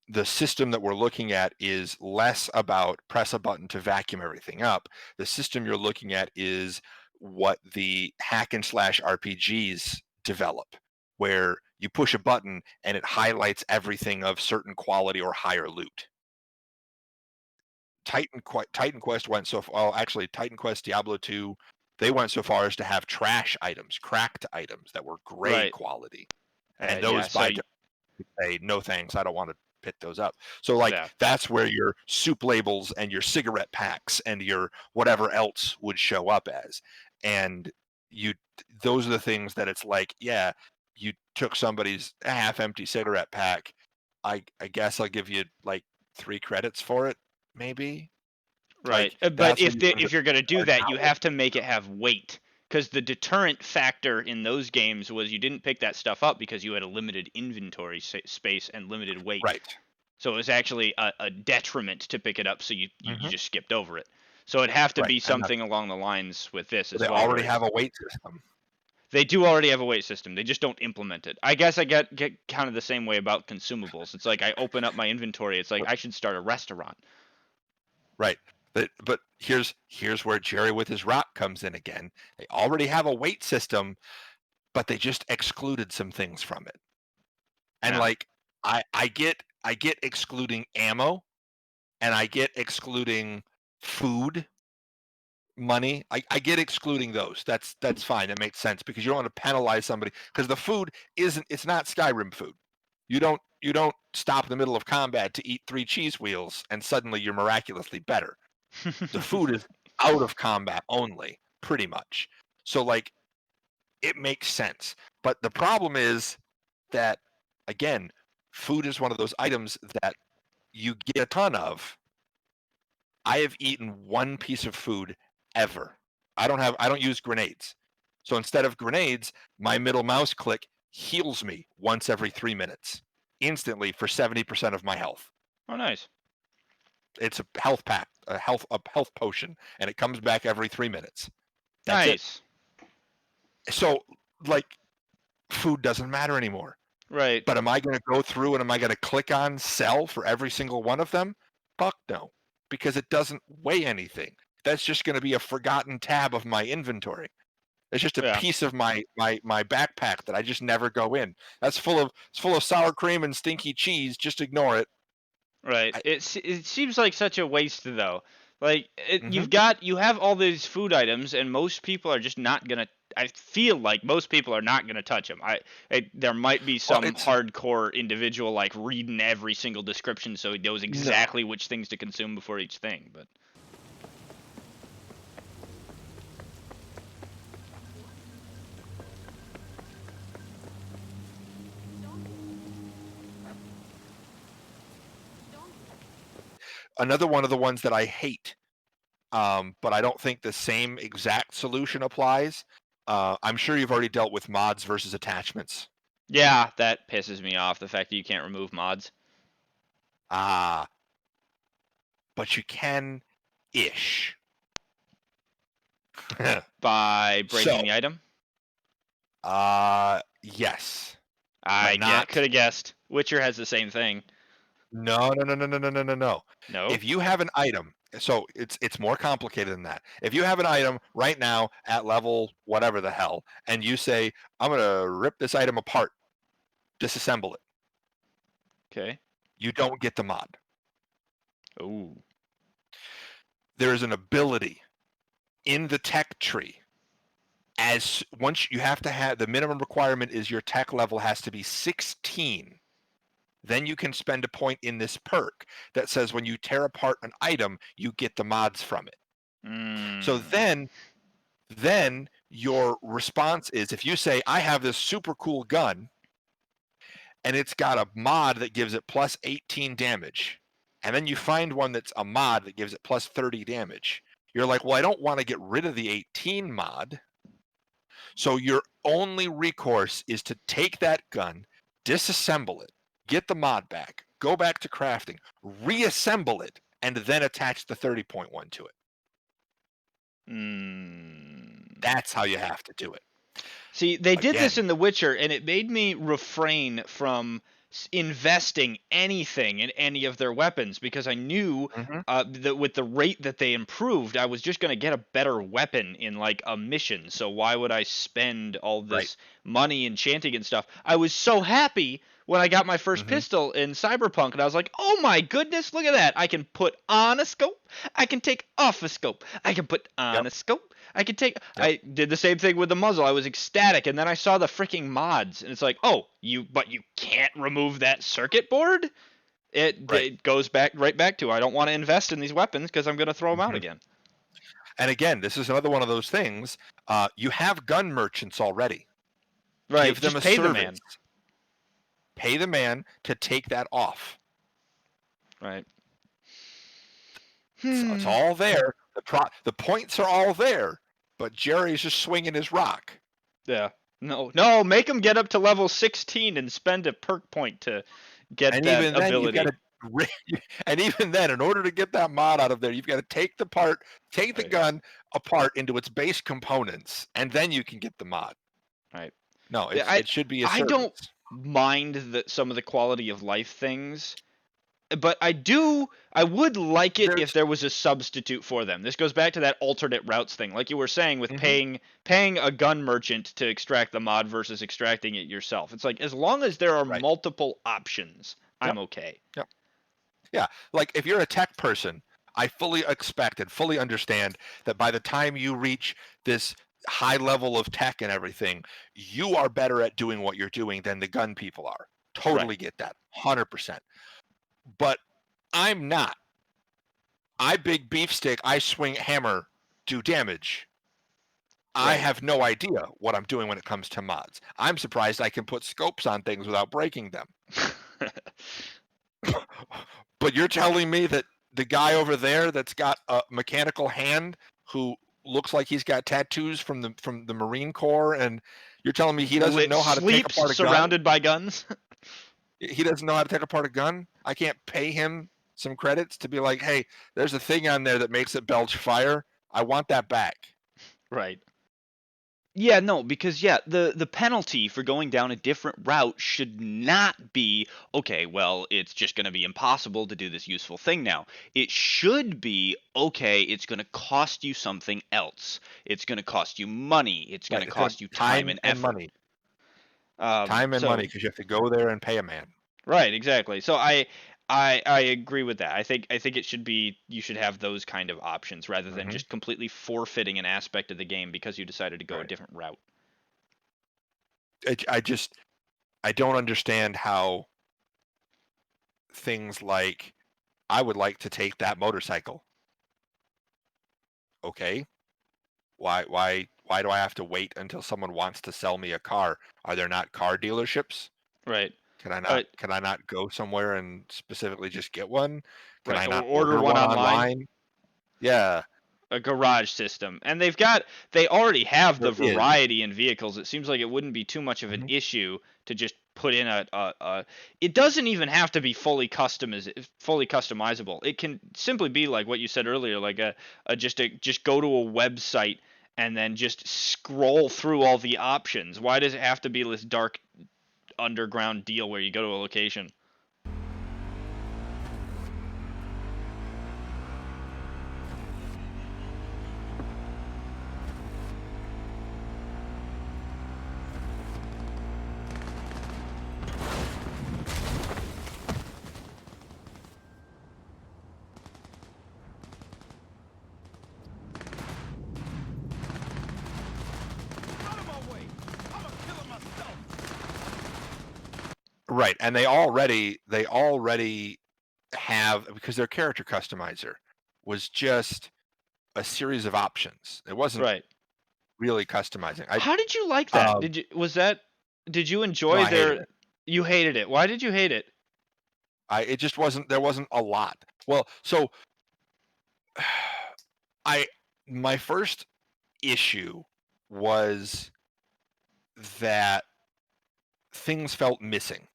[SPEAKER 5] the system that we're looking at is less about press a button to vacuum everything up. The system you're looking at is what the hack and slash RPGs develop, where you push a button and it highlights everything of certain quality or higher loot. Titan Quest went so far. Well, actually, Titan Quest, Diablo 2, they went so far as to have trash items, cracked items that were gray
[SPEAKER 1] Right.
[SPEAKER 5] quality, and
[SPEAKER 1] Yeah.
[SPEAKER 5] those
[SPEAKER 1] So
[SPEAKER 5] say no thanks, I don't want to pick those up. So like
[SPEAKER 1] yeah.
[SPEAKER 5] that's where your soup labels and your cigarette packs and your whatever else would show up as. And you those are the things that it's like, yeah, you took somebody's half empty cigarette pack. I guess I'll give you like 3 credits for it, maybe.
[SPEAKER 1] Right.
[SPEAKER 5] Like
[SPEAKER 1] But
[SPEAKER 5] that's when
[SPEAKER 1] if you're going to do
[SPEAKER 5] start
[SPEAKER 1] that, you
[SPEAKER 5] outlet.
[SPEAKER 1] have to make it have weight. Because the deterrent factor in those games was you didn't pick that stuff up because you had a limited inventory space and limited weight.
[SPEAKER 5] Right.
[SPEAKER 1] So it was actually a detriment to pick it up, so you
[SPEAKER 5] Mhm.
[SPEAKER 1] just skipped over it. So it'd have to
[SPEAKER 5] Right.
[SPEAKER 1] be
[SPEAKER 5] And
[SPEAKER 1] something along the lines with this as
[SPEAKER 5] they
[SPEAKER 1] well,
[SPEAKER 5] already
[SPEAKER 1] where
[SPEAKER 5] have a weight system.
[SPEAKER 1] they do already have a weight system. They just don't implement it. I guess I get kind of the same way about consumables. It's like I open up my inventory. It's like I should start a restaurant.
[SPEAKER 5] Right. But here's where Jerry with his rock comes in again. They already have a weight system, but they just excluded some things from it. And
[SPEAKER 1] Yeah.
[SPEAKER 5] like I get excluding ammo, and I get excluding food money. I get excluding those. That's fine. That makes sense because you don't want to penalize somebody because the food it's not Skyrim food. You don't stop in the middle of combat to eat 3 cheese wheels and suddenly you're miraculously better. The food is out of combat only, pretty much. So like it makes sense. But the problem is that again, food is one of those items that you get a ton of. I have eaten 1 piece of food ever. I don't use grenades. So instead of grenades, my middle mouse click heals me once every 3 minutes instantly for 70% of my health.
[SPEAKER 1] Oh, nice.
[SPEAKER 5] It's a health pack, a health potion, and it comes back every 3 minutes. That's
[SPEAKER 1] Nice.
[SPEAKER 5] it. So like food doesn't matter anymore.
[SPEAKER 1] Right.
[SPEAKER 5] But am I going to go through and am I going to click on sell for every single one of them? Fuck no, because it doesn't weigh anything. That's just going to be a forgotten tab of my inventory. It's just a
[SPEAKER 1] Yeah.
[SPEAKER 5] piece of my backpack that I just never go in. It's full of sour cream and stinky cheese. Just ignore it.
[SPEAKER 1] Right.
[SPEAKER 5] I,
[SPEAKER 1] It seems like such a waste though. Like
[SPEAKER 5] mm-hmm.
[SPEAKER 1] you have all these food items and most people are just not gonna. I feel like most people are not gonna touch them. There might be
[SPEAKER 5] Well,
[SPEAKER 1] some
[SPEAKER 5] it's
[SPEAKER 1] hardcore individual like reading every single description so he knows
[SPEAKER 5] no.
[SPEAKER 1] exactly which things to consume before each thing. But
[SPEAKER 5] Another one of the ones that I hate, but I don't think the same exact solution applies. I'm sure you've already dealt with mods versus attachments.
[SPEAKER 1] yeah, that pisses me off. The fact that you can't remove mods.
[SPEAKER 5] Ah, but you can ish.
[SPEAKER 1] By
[SPEAKER 5] So,
[SPEAKER 1] breaking the item.
[SPEAKER 5] yes,
[SPEAKER 1] I
[SPEAKER 5] but not.
[SPEAKER 1] could have guessed. Witcher has the same thing.
[SPEAKER 5] No.
[SPEAKER 1] No.
[SPEAKER 5] If you have an item, so it's more complicated than that. If you have an item right now at level whatever the hell, and you say, I'm gonna rip this item apart, disassemble it,
[SPEAKER 1] Okay.
[SPEAKER 5] you don't get the mod.
[SPEAKER 1] Ooh.
[SPEAKER 5] There is an ability in the tech tree. As once you have to have the minimum requirement is your tech level has to be 16. Then you can spend a point in this perk that says when you tear apart an item, you get the mods from it. So then your response is if you say, I have this super cool gun and it's got a mod that gives it plus 18 damage, and then you find one that's a mod that gives it plus 30 damage, you're like, well, I don't want to get rid of the 18 mod. So your only recourse is to take that gun, disassemble it, get the mod back, go back to crafting, reassemble it, and then attach the 30.1 to it. That's how you have to do it.
[SPEAKER 1] See, they did this
[SPEAKER 5] Again.
[SPEAKER 1] in The Witcher, and it made me refrain from investing anything in any of their weapons because I knew
[SPEAKER 5] Mhm.
[SPEAKER 1] that with the rate that they improved, I was just going to get a better weapon in like a mission. So why would I spend all
[SPEAKER 5] Right.
[SPEAKER 1] this money enchanting and stuff? I was so happy when I got my first
[SPEAKER 5] Mhm.
[SPEAKER 1] pistol in Cyberpunk, and I was like, "Oh my goodness, look at that! I can put on a scope, I can take off a scope, I can put on
[SPEAKER 5] Yep.
[SPEAKER 1] a scope, I can take."
[SPEAKER 5] Yep.
[SPEAKER 1] I did the same thing with the muzzle. I was ecstatic, and then I saw the freaking mods, and it's like, "Oh, but you can't remove that circuit board."
[SPEAKER 5] Right.
[SPEAKER 1] It goes back right back to I don't want to invest in these weapons because I'm going to throw them out
[SPEAKER 5] Mhm.
[SPEAKER 1] again.
[SPEAKER 5] And again, this is another one of those things. You have gun merchants already.
[SPEAKER 1] Right,
[SPEAKER 5] Give them
[SPEAKER 1] just
[SPEAKER 5] a
[SPEAKER 1] pay the
[SPEAKER 5] service.
[SPEAKER 1] man.
[SPEAKER 5] Pay the man to take that off.
[SPEAKER 1] Right.
[SPEAKER 5] It's all there. The points are all there, but Jerry's just swinging his rock.
[SPEAKER 1] Yeah. No, make him get up to level 16 and spend a perk point to get
[SPEAKER 5] And
[SPEAKER 1] that
[SPEAKER 5] even then, you've got
[SPEAKER 1] ability.
[SPEAKER 5] to. And even then, in order to get that mod out of there, you've got to take the
[SPEAKER 1] Right.
[SPEAKER 5] gun apart into its base components, and then you can get the mod.
[SPEAKER 1] Right.
[SPEAKER 5] No,
[SPEAKER 1] Yeah,
[SPEAKER 5] it should be a
[SPEAKER 1] I don't
[SPEAKER 5] service.
[SPEAKER 1] mind some of the quality of life things, but I would like it if
[SPEAKER 5] There's.
[SPEAKER 1] there was a substitute for them. This goes back to that alternate routes thing, like you were saying with
[SPEAKER 5] Mhm.
[SPEAKER 1] paying a gun merchant to extract the mod versus extracting it yourself. It's like as long as there are
[SPEAKER 5] Right.
[SPEAKER 1] multiple options,
[SPEAKER 5] Yep.
[SPEAKER 1] I'm okay.
[SPEAKER 5] Yep. Yeah, like if you're a tech person, I fully expect and fully understand that by the time you reach this high level of tech and everything, you are better at doing what you're doing than the gun people are.
[SPEAKER 1] Right.
[SPEAKER 5] Totally get that. 100%. But I'm not. I big beefstick, I swing hammer, do damage. I
[SPEAKER 1] Right.
[SPEAKER 5] have no idea what I'm doing when it comes to mods. I'm surprised I can put scopes on things without breaking them. But you're telling me that the guy over there that's got a mechanical hand who looks like he's got tattoos from the Marine Corps, and you're telling me he doesn't know how to take
[SPEAKER 1] Sleeps
[SPEAKER 5] apart a gun?
[SPEAKER 1] surrounded by guns.
[SPEAKER 5] He doesn't know how to take apart a gun? I can't pay him some credits to be like, hey, there's a thing on there that makes it belch fire. I want that back.
[SPEAKER 1] Right. Yeah, no, because the penalty for going down a different route should not be, okay, well, it's just going to be impossible to do this useful thing now. It should be, okay, it's going to cost you something else. It's going to cost you money. It's going
[SPEAKER 5] Right.
[SPEAKER 1] to
[SPEAKER 5] It's gonna
[SPEAKER 1] cost you time
[SPEAKER 5] time
[SPEAKER 1] and
[SPEAKER 5] and
[SPEAKER 1] effort.
[SPEAKER 5] money. Time and money
[SPEAKER 1] So
[SPEAKER 5] because you have to go there and pay a man.
[SPEAKER 1] right, exactly. So I agree with that. I think it should be you should have those kind of options rather than
[SPEAKER 5] Hmm.
[SPEAKER 1] just completely forfeiting an aspect of the game because you decided to go a
[SPEAKER 5] Right.
[SPEAKER 1] different route.
[SPEAKER 5] I don't understand how things like I would like to take that motorcycle. Okay. Why do I have to wait until someone wants to sell me a car? Are there not car dealerships?
[SPEAKER 1] Right.
[SPEAKER 5] Can I not
[SPEAKER 1] Uh,
[SPEAKER 5] can I not go somewhere and specifically just get one? Can
[SPEAKER 1] right.
[SPEAKER 5] I
[SPEAKER 1] Or
[SPEAKER 5] not
[SPEAKER 1] order
[SPEAKER 5] order
[SPEAKER 1] one
[SPEAKER 5] one
[SPEAKER 1] online.
[SPEAKER 5] online? Yeah,
[SPEAKER 1] A garage system, and they already have the
[SPEAKER 5] there is.
[SPEAKER 1] variety in vehicles. It seems like it wouldn't be too much of an
[SPEAKER 5] Mhm.
[SPEAKER 1] issue to just put in a it doesn't even have to be fully customizable. It can simply be like what you said earlier, like just go to a website and then just scroll through all the options. Why does it have to be this dark underground deal where you go to a location?
[SPEAKER 5] Right, and they already have because their character customizer was just a series of options. It wasn't
[SPEAKER 1] Right.
[SPEAKER 5] really customizing.
[SPEAKER 1] How did you like that?
[SPEAKER 5] Um,
[SPEAKER 1] Did you
[SPEAKER 5] no,
[SPEAKER 1] enjoy
[SPEAKER 5] I hated
[SPEAKER 1] their
[SPEAKER 5] it.
[SPEAKER 1] you hated it. Why did you hate it?
[SPEAKER 5] It just wasn't there wasn't a lot. Well, so I my first issue was that things felt missing.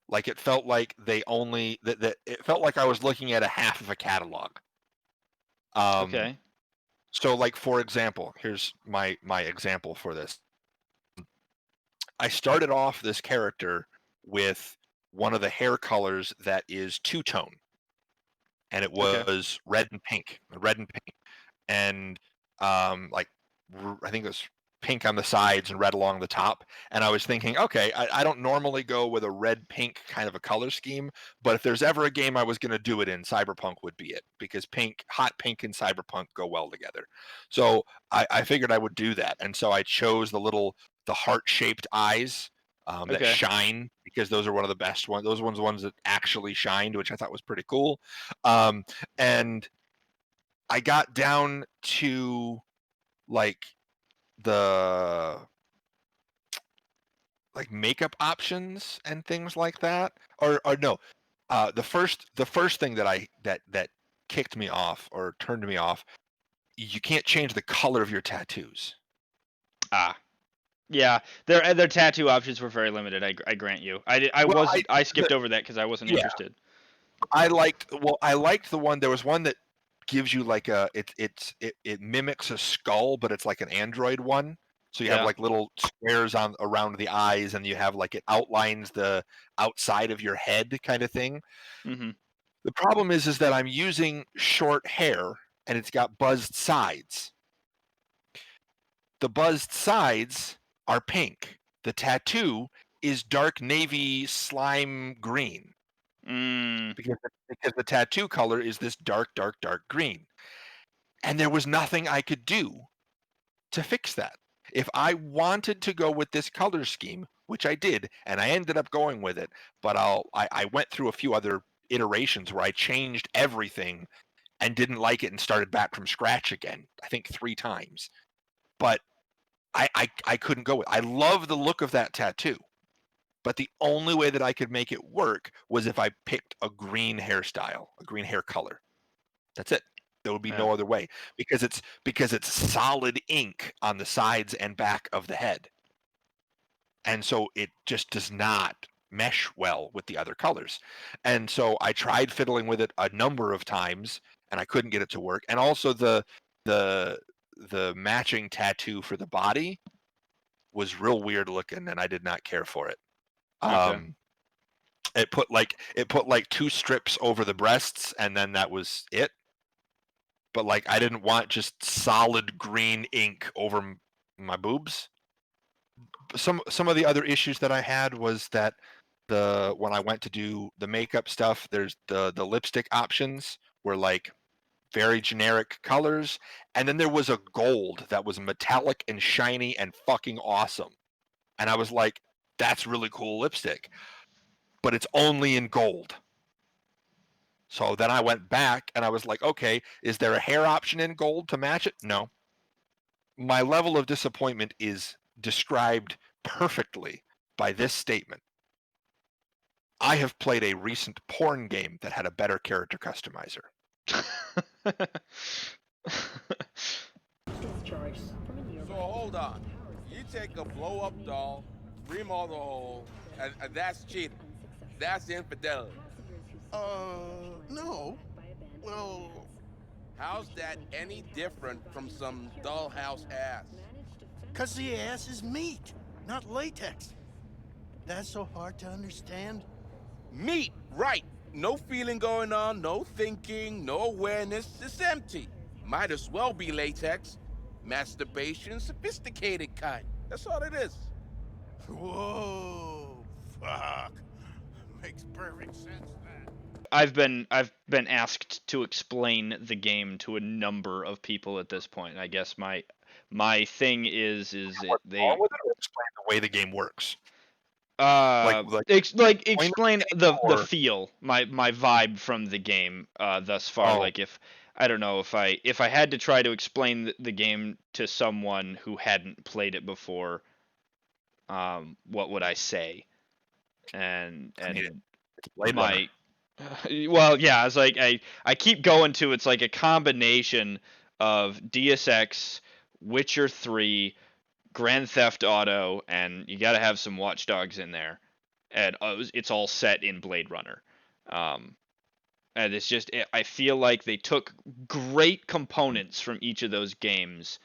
[SPEAKER 5] Like it felt like they only that it felt like I was looking at a half of a catalog. Um,
[SPEAKER 1] Okay.
[SPEAKER 5] so like for example, here's my example for this. I started off this character with one of the hair colors that is two-tone, and it
[SPEAKER 1] Okay.
[SPEAKER 5] was red and pink, and like I think it was pink on the sides and red along the top. And I was thinking, okay, I don't normally go with a red pink kind of a color scheme, but if there's ever a game I was going to do it in, Cyberpunk would be it, because hot pink and Cyberpunk go well together. So I figured I would do that, and so I chose the heart-shaped eyes that
[SPEAKER 1] Okay.
[SPEAKER 5] shine, because those are one of the best ones. Those ones, the ones that actually shined, which I thought was pretty cool. Um, and I got down to like the makeup options and things like that, or no, the first thing that kicked me off or turned me off, you can't change the color of your tattoos.
[SPEAKER 1] Ah. Yeah, their tattoo options were very limited. I grant you. I
[SPEAKER 5] Well,
[SPEAKER 1] wasn't. I skipped over that because I wasn't
[SPEAKER 5] yeah,
[SPEAKER 1] interested.
[SPEAKER 5] I liked the one. There was one that gives you like it mimics a skull, but it's like an android one. So you have
[SPEAKER 1] Yeah.
[SPEAKER 5] like little squares on around the eyes, and you have like it outlines the outside of your head kind of thing.
[SPEAKER 1] Mhm.
[SPEAKER 5] The problem is that I'm using short hair, and it's got buzzed sides. The buzzed sides are pink. The tattoo is dark navy slime green,
[SPEAKER 1] Mm.
[SPEAKER 5] because the tattoo color is this dark, dark, dark green. And there was nothing I could do to fix that. If I wanted to go with this color scheme, which I did, and I ended up going with it, but I went through a few other iterations where I changed everything and didn't like it and started back from scratch again, I think 3 times. But I couldn't go with it. I love the look of that tattoo, but the only way that I could make it work was if I picked a green hairstyle, a green hair color. That's it. There would be
[SPEAKER 1] Yeah.
[SPEAKER 5] no other way, because it's solid ink on the sides and back of the head, and so it just does not mesh well with the other colors. And so I tried fiddling with it a number of times, and I couldn't get it to work. And also the the matching tattoo for the body was real weird looking, and I did not care for it.
[SPEAKER 1] Okay.
[SPEAKER 5] Um, it put like 2 strips over the breasts, and then that was it. But like I didn't want just solid green ink over my boobs. Some of the other issues that I had was that when I went to do the makeup stuff, there's the lipstick options were like very generic colors, and then there was a gold that was metallic and shiny and fucking awesome. And I was like, that's really cool lipstick, but it's only in gold. So then I went back and I was like, okay, is there a hair option in gold to match it? No. My level of disappointment is described perfectly by this statement. I have played a recent porn game that had a better character customizer.
[SPEAKER 7] So hold on. You take a blow up doll, remodel the hole, and that's cheating. That's infidelity.
[SPEAKER 3] No. Well,
[SPEAKER 7] How's that any different from some dollhouse ass?
[SPEAKER 3] 'cause the ass is meat, not latex. That's so hard to understand.
[SPEAKER 7] Meat, right. No feeling going on, no thinking, no awareness. It's empty. Might as well be latex. Masturbation, sophisticated kind. That's all it is.
[SPEAKER 3] Whoa, fuck. Makes perfect sense, that.
[SPEAKER 1] I've been asked to explain the game to a number of people at this point. I guess my thing is it,
[SPEAKER 5] What's wrong
[SPEAKER 1] they
[SPEAKER 5] with it, or explain the way the game works? Explain
[SPEAKER 1] explain
[SPEAKER 5] the game,
[SPEAKER 1] the
[SPEAKER 5] or
[SPEAKER 1] feel, my vibe from the game thus far.
[SPEAKER 5] oh,
[SPEAKER 1] Like, if I don't know, if I had to try to explain the game to someone who hadn't played it before, what would I say? And
[SPEAKER 5] I mean,
[SPEAKER 1] and
[SPEAKER 5] it's Blade Runner.
[SPEAKER 1] my well, yeah, it's like I keep going to, it's like a combination of Deus Ex, Witcher 3, Grand Theft Auto, and you got to have some Watch Dogs in there. And it's all set in Blade Runner. Um, and it's just, I feel like they took great components from each of those games,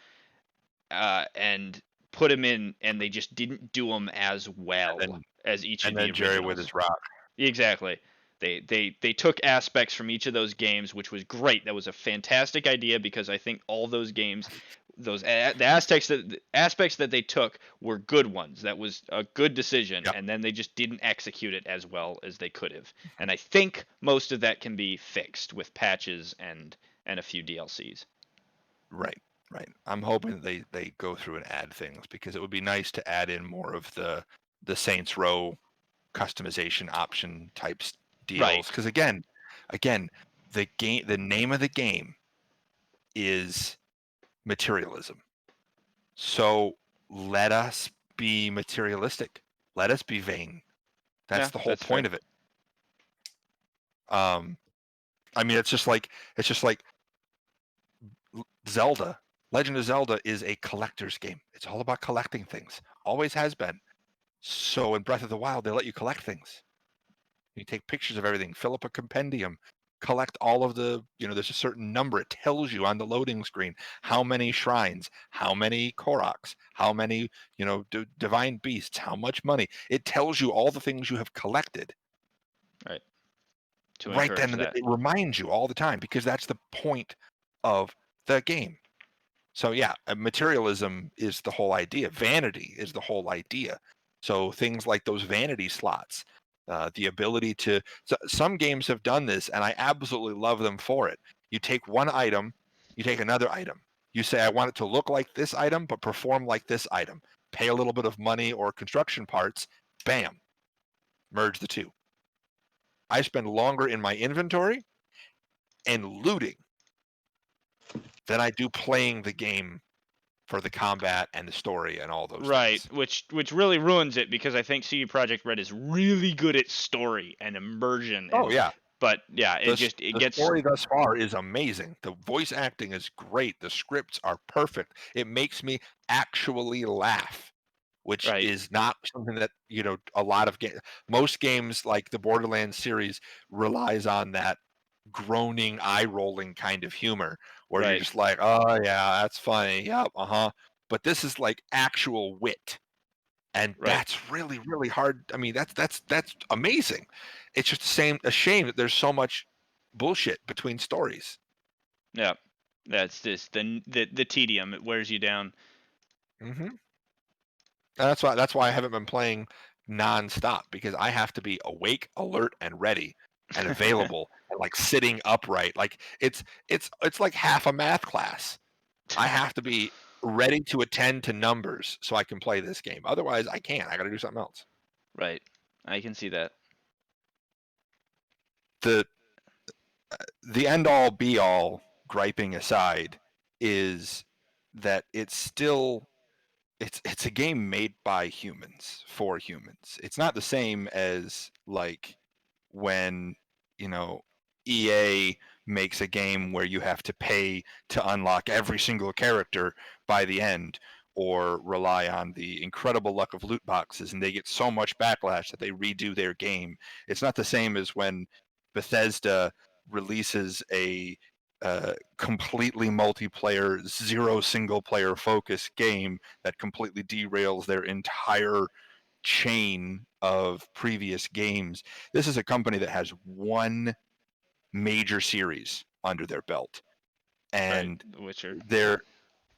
[SPEAKER 1] and put them in, and they just didn't do them as well
[SPEAKER 5] And then
[SPEAKER 1] as each of
[SPEAKER 5] and
[SPEAKER 1] the
[SPEAKER 5] then Jerry with
[SPEAKER 1] originals.
[SPEAKER 5] his rock.
[SPEAKER 1] Exactly. They took aspects from each of those games, which was great. That was a fantastic idea because I think all those games, the aspects that they took were good ones. That was a good decision,
[SPEAKER 5] Yep.
[SPEAKER 1] and then they just didn't execute it as well as they could have. And I think most of that can be fixed with patches and a few DLCs.
[SPEAKER 5] Right. Right. I'm hoping they go through and add things because it would be nice to add in more of the Saints Row customization option types deals.
[SPEAKER 1] Right.
[SPEAKER 5] Because again, the name of the game is materialism. So let us be materialistic. Let us be vain. That's
[SPEAKER 1] Yeah,
[SPEAKER 5] the whole
[SPEAKER 1] that's fair.
[SPEAKER 5] point of it. I mean, it's just like Zelda. Legend of Zelda is a collector's game. It's all about collecting things. Always has been. So in Breath of the Wild, they let you collect things. You take pictures of everything, fill up a compendium, collect all of there's a certain number. It tells you on the loading screen how many shrines, how many Koroks, how many, divine beasts, how much money. It tells you all the things you have collected
[SPEAKER 1] Right. To
[SPEAKER 5] right
[SPEAKER 1] encourage
[SPEAKER 5] then and there.
[SPEAKER 1] that.
[SPEAKER 5] It reminds you all the time because that's the point of the game. So yeah, materialism is the whole idea. Vanity is the whole idea. So things like those vanity slots, the ability to. So some games have done this, and I absolutely love them for it. You take one item, you take another item. You say, I want it to look like this item, but perform like this item. Pay a little bit of money or construction parts. Bam, merge the two. I spend longer in my inventory and looting than I do playing the game for the combat and the story and all those
[SPEAKER 1] Right,
[SPEAKER 5] things.
[SPEAKER 1] which really ruins it because I think CD Projekt Red is really good at story and immersion
[SPEAKER 5] Oh
[SPEAKER 1] and
[SPEAKER 5] yeah,
[SPEAKER 1] but yeah, it
[SPEAKER 5] the
[SPEAKER 1] gets
[SPEAKER 5] story thus far is amazing. The voice acting is great. The scripts are perfect. It makes me actually laugh, which
[SPEAKER 1] right,
[SPEAKER 5] is not something that a lot of most games like the Borderlands series relies on that groaning, eye rolling kind of humor where you're
[SPEAKER 1] right,
[SPEAKER 5] just like, oh yeah, that's funny. Yep, uh-huh. But this is like actual wit. And
[SPEAKER 1] right.
[SPEAKER 5] that's really, really hard. I mean, that's amazing. It's just a shame that there's so much bullshit between stories.
[SPEAKER 1] Yeah. That's just the tedium. It wears you down.
[SPEAKER 5] Mm-hmm. That's why I haven't been playing nonstop because I have to be awake, alert, and ready and available and like sitting upright. Like it's like half a math class. I have to be ready to attend to numbers so I can play this game. Otherwise, I can't. I got to do something else.
[SPEAKER 1] Right. I can see that.
[SPEAKER 5] The the end all be all griping aside is that it's a game made by humans for humans. It's not the same as like when, you know, EA makes a game where you have to pay to unlock every single character by the end or rely on the incredible luck of loot boxes and they get so much backlash that they redo their game. It's not the same as when Bethesda releases a completely multiplayer, zero single player focus game that completely derails their entire chain of previous games. This is a company that has one major series under their belt,
[SPEAKER 1] Right.
[SPEAKER 5] and
[SPEAKER 1] The Witcher.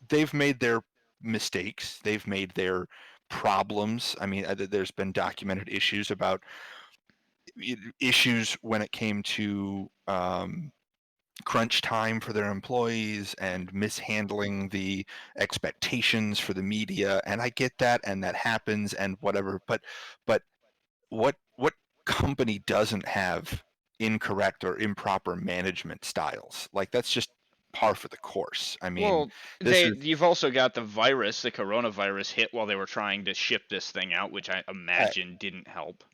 [SPEAKER 5] they've made their mistakes. They've made their problems. I mean, there's been documented issues about issues when it came to crunch time for their employees and mishandling the expectations for the media, and I get that, and that happens, and whatever. But what company doesn't have incorrect or improper management styles? Like that's just par for the course. I mean,
[SPEAKER 1] Well,
[SPEAKER 5] this is
[SPEAKER 1] you've also got the coronavirus hit while they were trying to ship this thing out, which I
[SPEAKER 5] uh,
[SPEAKER 1] imagine didn't help.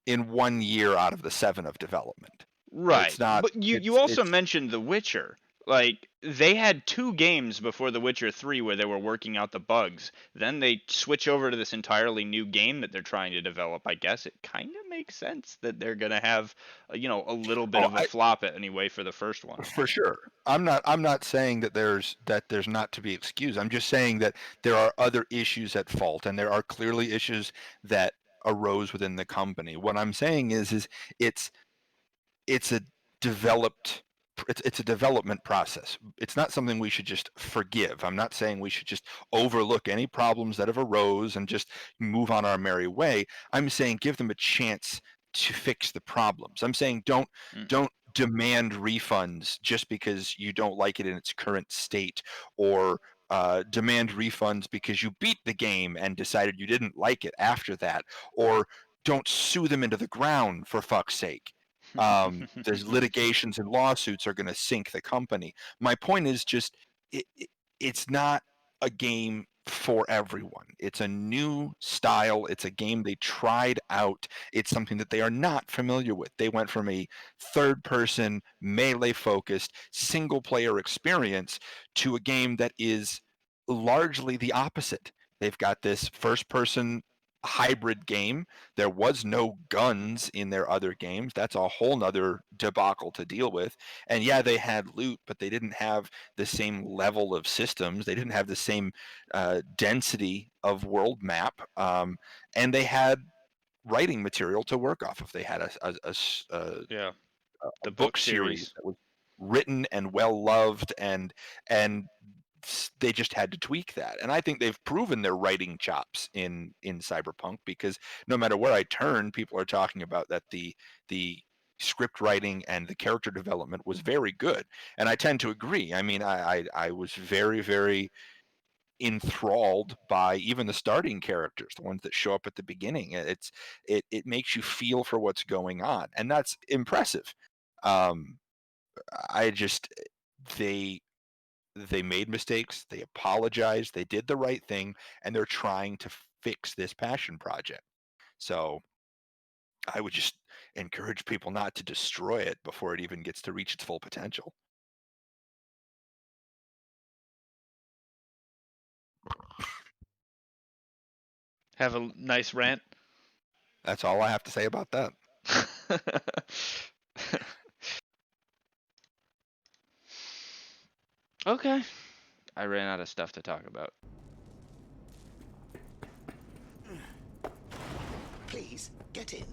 [SPEAKER 5] in 1 year out of the 7 of development.
[SPEAKER 1] Right.
[SPEAKER 5] It's not.
[SPEAKER 1] But you also mentioned The Witcher. Like they had two games before The Witcher 3 where they were working out the bugs. Then they switch over to this entirely new game that they're trying to develop. I guess it kind of makes sense that they're gonna have, a little bit
[SPEAKER 5] Oh,
[SPEAKER 1] of a flop anyway for the first one.
[SPEAKER 5] for sure. I'm not saying that there's not to be excused. I'm just saying that there are other issues at fault, and there are clearly issues that arose within the company. What I'm saying is it's it's a developed it's a development process. It's not something we should just forgive. I'm not saying we should just overlook any problems that have arose and just move on our merry way. I'm saying give them a chance to fix the problems. I'm saying
[SPEAKER 1] Mm.
[SPEAKER 5] don't demand refunds just because you don't like it in its current state, or demand refunds because you beat the game and decided you didn't like it after that, or don't sue them into the ground, for fuck's sake. There's litigations and lawsuits are going to sink the company. My point is just it's not a game for everyone. It's a new style. It's a game they tried out. It's something that they are not familiar with. They went from a third person, melee focused, single player experience to a game that is largely the opposite. They've got this first person hybrid game. There was no guns in their other games. That's a whole nother debacle to deal with. And yeah, they had loot, but they didn't have the same level of systems. They didn't have the same density of world map. And they had writing material to work off of. They had
[SPEAKER 1] Yeah,
[SPEAKER 5] a
[SPEAKER 1] the
[SPEAKER 5] book
[SPEAKER 1] book
[SPEAKER 5] series
[SPEAKER 1] series.
[SPEAKER 5] that was written and well loved, and they just had to tweak that. And I think they've proven their writing chops in Cyberpunk, because no matter where I turn, people are talking about that the script writing and the character development was very good. And I tend to agree. I mean, I was very, very enthralled by even the starting characters, the ones that show up at the beginning. It makes you feel for what's going on, and that's impressive. um I just they they made mistakes, they apologized, they did the right thing, and they're trying to fix this passion project. So I would just encourage people not to destroy it before it even gets to reach its full potential.
[SPEAKER 1] Have a nice rant.
[SPEAKER 5] That's all I have to say about that.
[SPEAKER 1] Okay, I ran out of stuff to talk about.
[SPEAKER 3] Please, get in.